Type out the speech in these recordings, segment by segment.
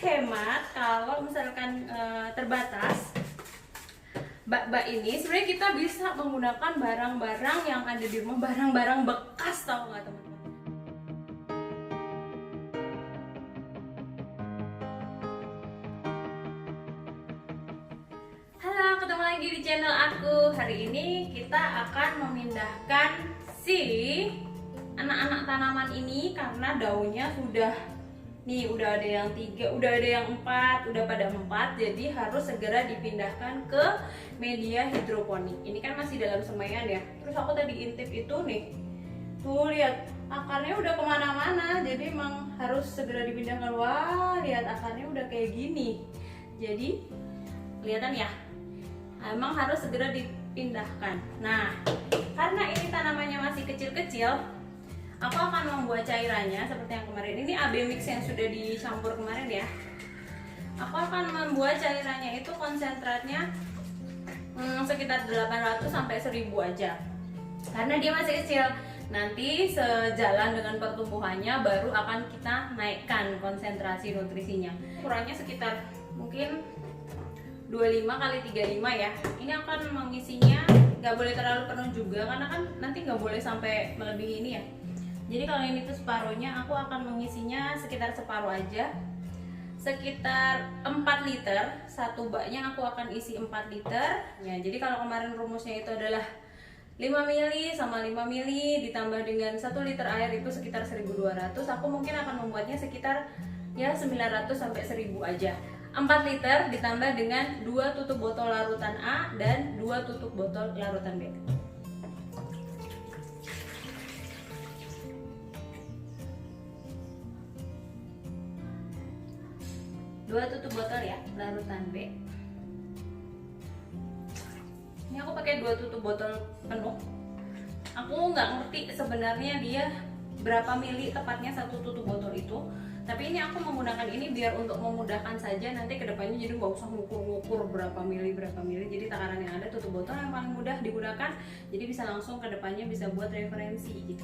hemat kalau misalkan terbatas bak-bak ini. Sebenarnya kita bisa menggunakan barang-barang yang ada di rumah, barang-barang bekas, tahu nggak teman-teman? Halo, ketemu lagi di channel aku. Hari ini kita akan memindahkan si anak-anak tanaman ini karena daunnya sudah udah ada yang 3, udah ada yang 4, udah pada 4, jadi harus segera dipindahkan ke media hidroponik. Ini kan masih dalam semaian ya. Terus aku tadi intip itu nih, tuh lihat akarnya udah kemana-mana, jadi emang harus segera dipindahkan. Wah, lihat akarnya udah kayak gini. Jadi kelihatan ya, emang harus segera dipindahkan. Nah, karena ini tanamannya masih kecil-kecil, aku akan membuat cairannya seperti yang kemarin. Ini AB mix yang sudah dicampur kemarin ya. Aku akan membuat cairannya itu konsentratnya sekitar 800 sampai 1000 aja. Karena dia masih kecil. Nanti sejalan dengan pertumbuhannya baru akan kita naikkan konsentrasi nutrisinya. Ukurannya sekitar mungkin 25 kali 35 ya. Ini akan mengisinya, nggak boleh terlalu penuh juga karena kan nanti nggak boleh sampai melebihi ini ya. Jadi kalau ini tuh separuhnya, aku akan mengisinya sekitar separuh aja, sekitar 4 liter. Satu baknya aku akan isi 4 liter ya. Jadi kalau kemarin rumusnya itu adalah 5 ml sama 5 ml ditambah dengan 1 liter air itu sekitar 1200. Aku mungkin akan membuatnya sekitar ya 900 sampai 1000 aja. 4 liter ditambah dengan 2 tutup botol larutan A dan 2 tutup botol larutan B. 2 tutup botol ya, larutan B. Ini aku pakai 2 tutup botol penuh. Aku nggak ngerti sebenarnya dia berapa mili tepatnya 1 tutup botol itu. Tapi ini aku menggunakan ini biar untuk memudahkan saja nanti kedepannya, jadi nggak usah ngukur-ngukur berapa mili. Jadi takaran yang ada tutup botol yang paling mudah digunakan. Jadi bisa langsung kedepannya bisa buat referensi gitu.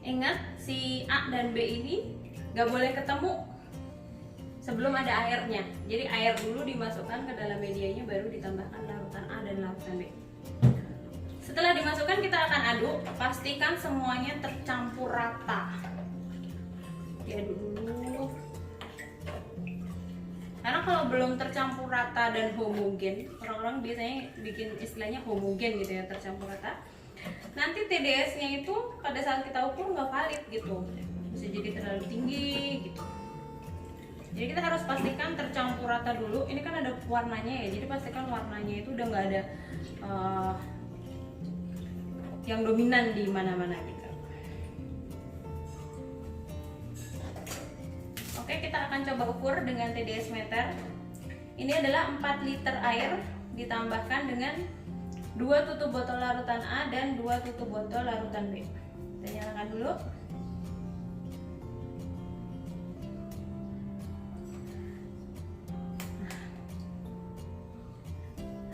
Ingat, si A dan B ini gak boleh ketemu sebelum ada airnya. Jadi air dulu dimasukkan ke dalam medianya, baru ditambahkan larutan A dan larutan B. Setelah dimasukkan kita akan aduk, pastikan semuanya tercampur rata. Diaduk dulu. Karena kalau belum tercampur rata dan homogen, orang-orang biasanya bikin istilahnya homogen gitu ya, tercampur rata, nanti TDS-nya itu pada saat kita ukur nggak valid gitu, bisa jadi terlalu tinggi gitu. Jadi kita harus pastikan tercampur rata dulu. Ini kan ada warnanya ya, jadi pastikan warnanya itu udah nggak ada yang dominan di mana-mana gitu. Oke, kita akan coba ukur dengan TDS meter. Ini adalah 4 liter air ditambahkan dengan 2 tutup botol larutan A dan 2 tutup botol larutan B. Kita nyalakan dulu.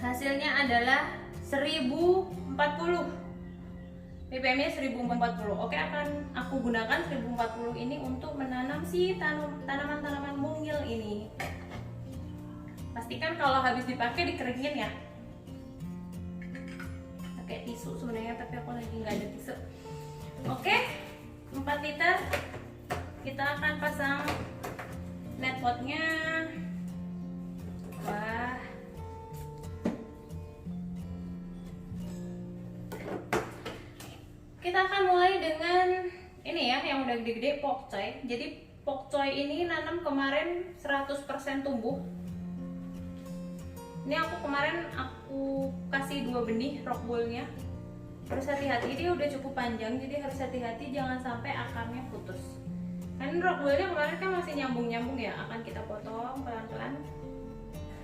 Hasilnya adalah 1040. ppm-nya 1040. Oke, akan aku gunakan 1040 ini untuk menanam si tanaman-tanaman mungil ini. Pastikan kalau habis dipakai dikeringin ya. Pakai tisu sebenarnya, tapi aku lagi nggak ada tisu. Oke, 4 liter kita akan pasang net potnya. Wah, kita akan mulai dengan ini ya, yang udah gede-gede, pokcoy. Jadi pokcoy ini nanam kemarin 100% tumbuh. Ini aku kemarin kasih 2 benih rockwoolnya. Harus hati-hati, dia udah cukup panjang, jadi harus hati-hati jangan sampai akarnya putus. Kan rockwoolnya kemarin kan masih nyambung-nyambung ya, akan kita potong pelan-pelan.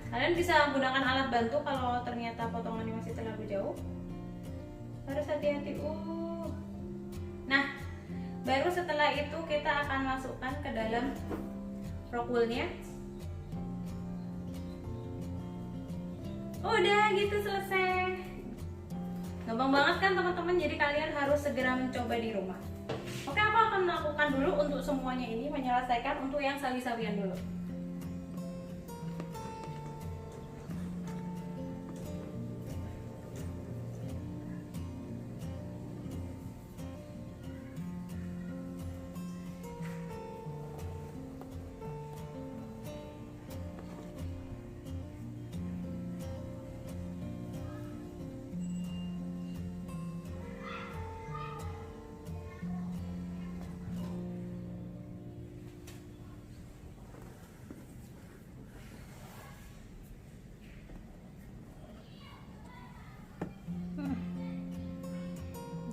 Kalian bisa gunakan alat bantu kalau ternyata potongannya masih terlalu jauh. Harus hati-hati. Nah, baru setelah itu kita akan masukkan ke dalam rockwoolnya. Udah gitu, selesai. Gampang banget kan teman-teman, jadi kalian harus segera mencoba di rumah. Oke, aku akan melakukan akan dulu untuk semuanya ini menyelesaikan untuk yang sawi-sawian dulu.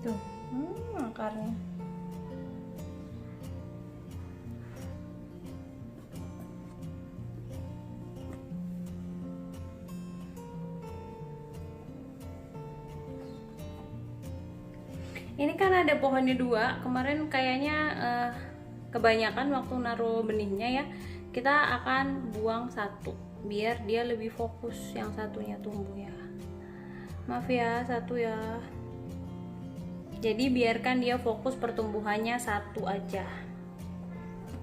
Tuh, akarnya. Ini kan ada pohonnya 2. Kemarin kayaknya kebanyakan waktu naruh benihnya ya. Kita akan buang 1 biar dia lebih fokus yang satunya tumbuh ya. Maaf ya, 1 ya. Jadi biarkan dia fokus pertumbuhannya 1 aja.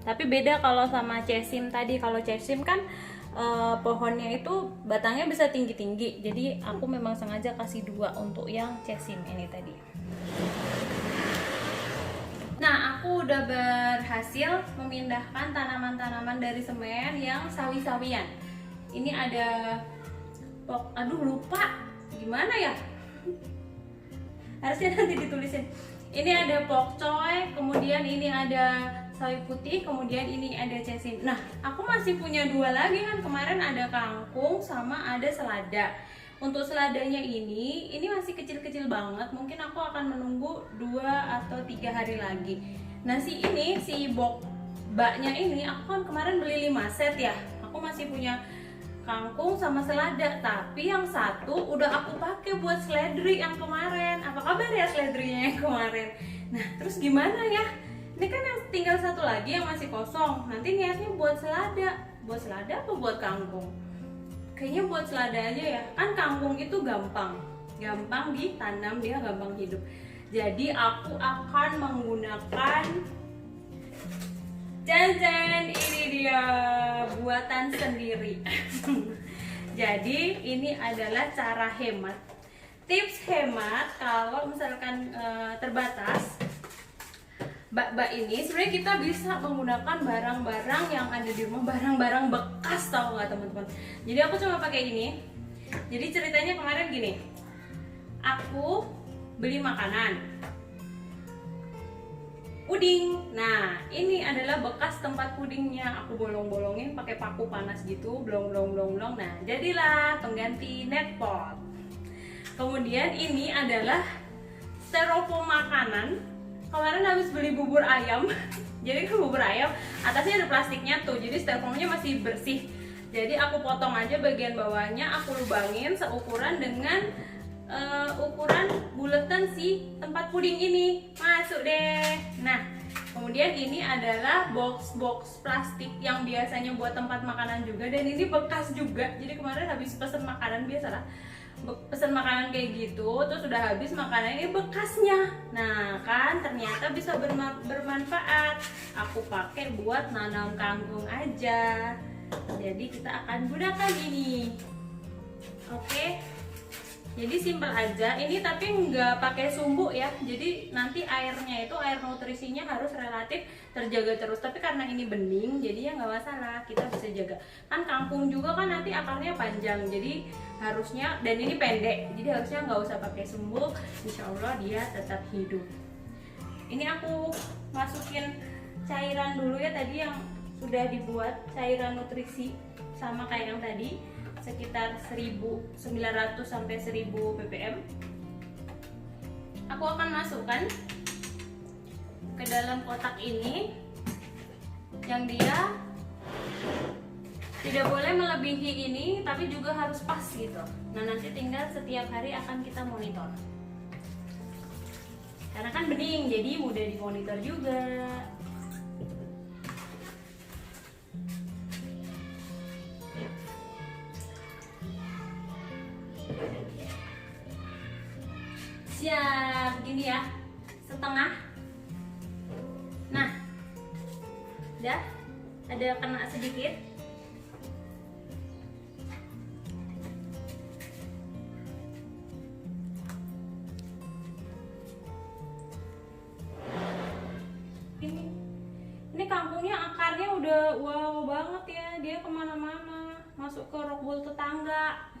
Tapi beda kalau sama cesim tadi. Kalau cesim kan pohonnya itu batangnya bisa tinggi-tinggi. Jadi aku memang sengaja kasih 2 untuk yang cesim ini tadi. Nah, aku udah berhasil memindahkan tanaman-tanaman dari semen yang sawi-sawian. Ini ada aduh lupa gimana ya. Harusnya nanti ditulisin. Ini ada pokcoy, kemudian ini ada sawi putih, kemudian ini ada cesim. Nah, aku masih punya 2 lagi kan, kemarin ada kangkung sama ada selada. Untuk seladanya ini masih kecil-kecil banget. Mungkin aku akan menunggu 2 atau 3 hari lagi. Nah, si baknya ini aku kan kemarin beli 5 set ya. Aku masih punya kangkung sama selada, tapi yang 1 udah aku pakai buat seledri yang kemarin. Apa kabar ya seledrinya yang kemarin? Nah, terus gimana ya? Ini kan yang tinggal 1 lagi yang masih kosong. Nanti niatnya buat selada. Buat selada apa buat kangkung? Kayaknya buat selada aja ya. Kan kangkung itu gampang ditanam, dia gampang hidup. Jadi aku akan menggunakan ini dia buatan sendiri. Jadi ini adalah cara hemat. Tips hemat kalau misalkan terbatas bak-bak ini, sebenarnya kita bisa menggunakan barang-barang yang ada di rumah, barang-barang bekas, tahu nggak teman-teman. Jadi aku cuma pakai ini. Jadi ceritanya kemarin gini, aku beli makanan puding. Nah, ini adalah bekas tempat pudingnya. Aku bolong-bolongin pakai paku panas gitu, blong. Nah, jadilah pengganti netpot. Kemudian ini adalah styrofoam makanan. Kemarin habis beli bubur ayam. Jadi kan bubur ayam atasnya ada plastiknya tuh. Jadi styrofoamnya masih bersih. Jadi aku potong aja bagian bawahnya, aku lubangin seukuran dengan ukuran buletan si tempat puding ini. Masuk deh. Nah, kemudian ini adalah box plastik yang biasanya buat tempat makanan juga, dan ini bekas juga. Jadi kemarin habis pesen makanan, biasalah pesen makanan kayak gitu, terus sudah habis makanan ini bekasnya. Nah kan ternyata bisa bermanfaat. Aku pakai buat nanam kangkung aja. Jadi kita akan gunakan ini. Oke. Jadi simpel aja ini, tapi nggak pakai sumbu ya. Jadi nanti airnya itu, air nutrisinya harus relatif terjaga terus. Tapi karena ini bening, jadi ya nggak masalah, kita bisa jaga. Kan kangkung juga kan nanti akarnya panjang, jadi harusnya, dan ini pendek, jadi harusnya nggak usah pakai sumbu. Insya Allah dia tetap hidup. Ini aku masukin cairan dulu ya, tadi yang sudah dibuat cairan nutrisi sama kayak yang tadi, sekitar 1900 sampai 1000 ppm. Aku akan masukkan ke dalam kotak ini, yang dia tidak boleh melebihi ini, tapi juga harus pas gitu. Nah nanti tinggal setiap hari akan kita monitor, karena kan bening jadi mudah dimonitor juga. Siap, gini ya, setengah. Nah, Udah, ada kena sedikit. Ini kangkungnya akarnya udah wow banget ya, dia kemana-mana, masuk ke rock wool tetangga.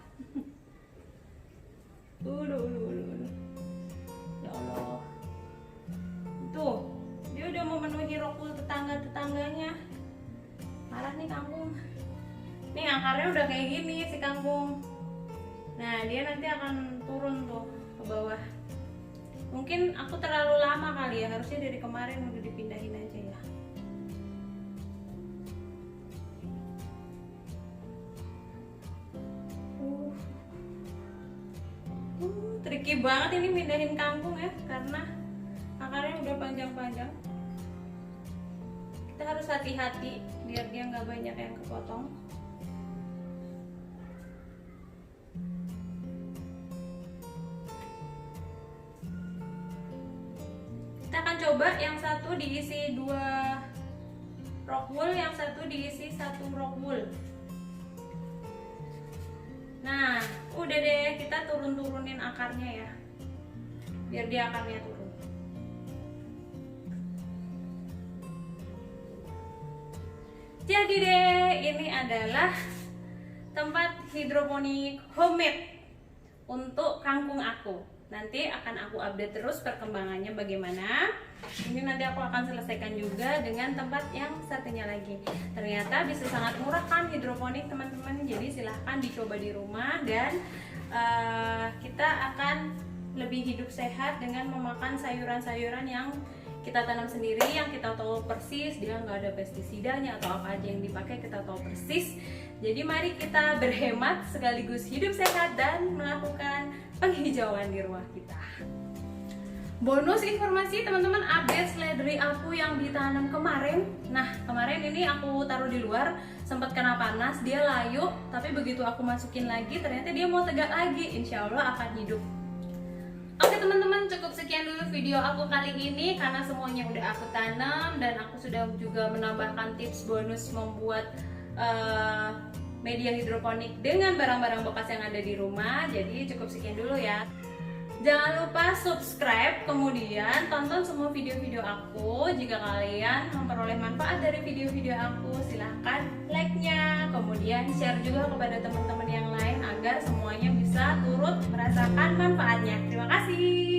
Ya Allah, tuh dia udah memenuhi rock wool tetangganya. Marah nih kangkung. Nih akarnya udah kayak gini si kangkung. Nah dia nanti akan turun tuh ke bawah. Mungkin aku terlalu lama kali ya, harusnya dari kemarin udah dipindahin aja ya. Tricky banget ini mindahin kangkung ya, karena akarnya udah panjang-panjang. Kita harus hati-hati biar dia nggak banyak yang kepotong. Kita akan coba yang satu diisi 2 rock wool, yang satu diisi 1 rock wool. Nah, udah deh, kita turunin akarnya ya, biar dia akarnya turun. Jadi deh, ini adalah tempat hidroponik homemade untuk kangkung aku. Nanti akan aku update terus perkembangannya bagaimana. Ini nanti aku akan selesaikan juga dengan tempat yang satunya lagi. Ternyata bisa sangat murah kan hidroponik teman-teman. Jadi silahkan dicoba di rumah dan kita akan lebih hidup sehat dengan memakan sayuran-sayuran yang kita tanam sendiri, yang kita tahu persis dia nggak ada pestisidanya atau apa aja yang dipakai kita tahu persis. Jadi mari kita berhemat sekaligus hidup sehat dan melakukan penghijauan di rumah kita. Bonus informasi teman-teman, update seledri aku yang ditanam kemarin. Nah kemarin ini aku taruh di luar, sempat kena panas, dia layu, tapi begitu aku masukin lagi ternyata dia mau tegak lagi, insya Allah akan hidup. Oke teman-teman, cukup sekian dulu video aku kali ini karena semuanya udah aku tanam dan aku sudah juga menambahkan tips bonus membuat media hidroponik dengan barang-barang bekas yang ada di rumah. Jadi cukup sekian dulu ya. Jangan lupa subscribe, kemudian tonton semua video-video aku. Jika kalian memperoleh manfaat dari video-video aku, silahkan like-nya, kemudian share juga kepada teman-teman yang lain agar semuanya bisa turut merasakan manfaatnya. Terima kasih.